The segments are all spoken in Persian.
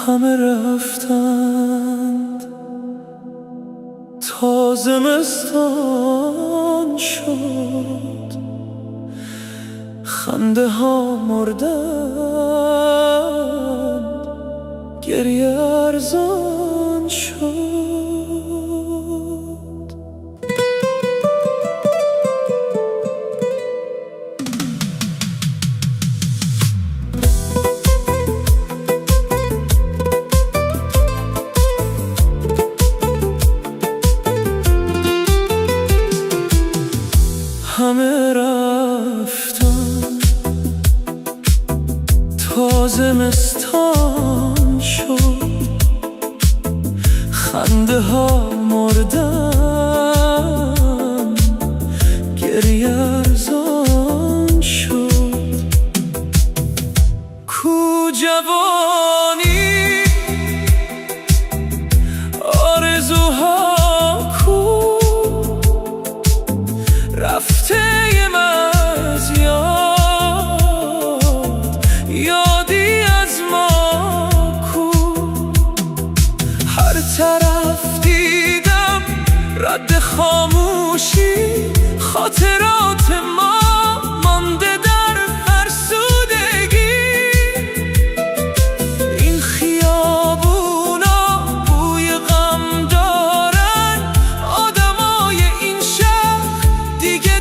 همه رفتند تا زمستان شد، خنده ها مردند، گریه ارزان شد. همه رفتن تا زمستان شد، خنده ها مردن، گریه ارزان شد. کو جوانی آرزوها کو، رفته از یاد، یادی از ما کو. هر طرف دیدم رد خاموشی، خاطرات ما مانده در فرسودگی. این خیابونا بوی غم دارن، آدمای این شهر دیگه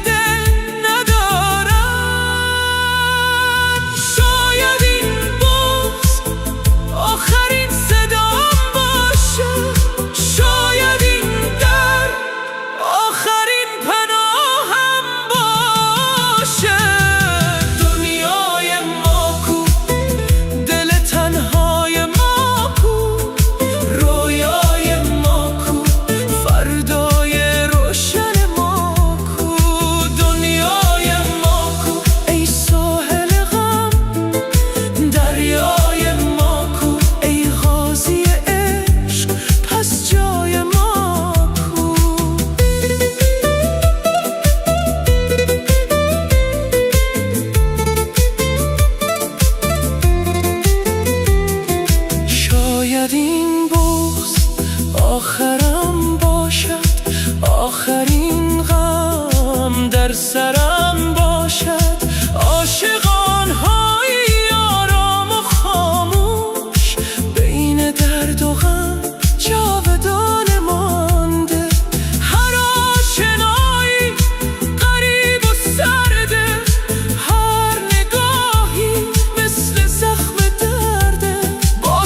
این بغض آخرم باشد، آخرین غم در سرم باشد. عاشقان های آرام و خاموش، بین درد و غم جاودانه مانده. هر آشنایی غریب و سرده، هر نگاهی مثل زخم درده. با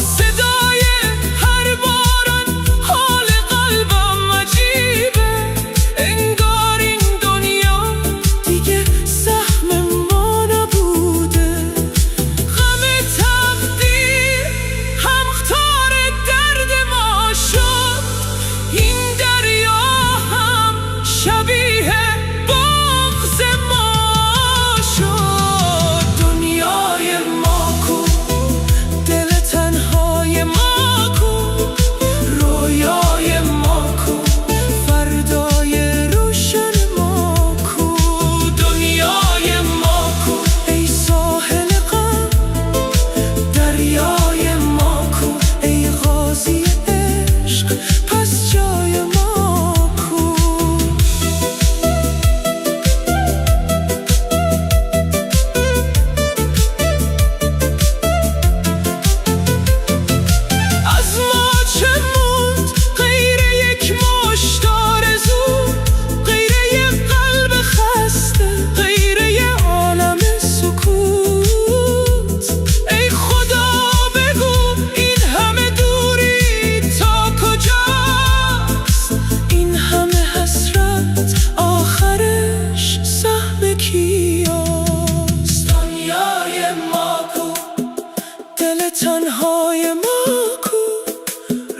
تنهای ما کو،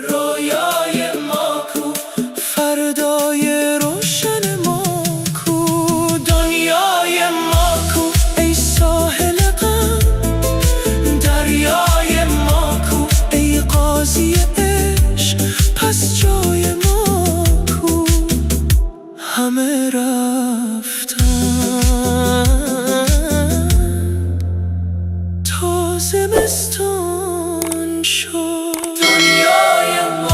رویای ما کو، فردای روشن ما کو. دنیای ما کو، ای ساحل غم، دریای ما کو، ای قاضی عشق، پس جای ما کو. همه رفتن تا زمستان شد. دنیای ما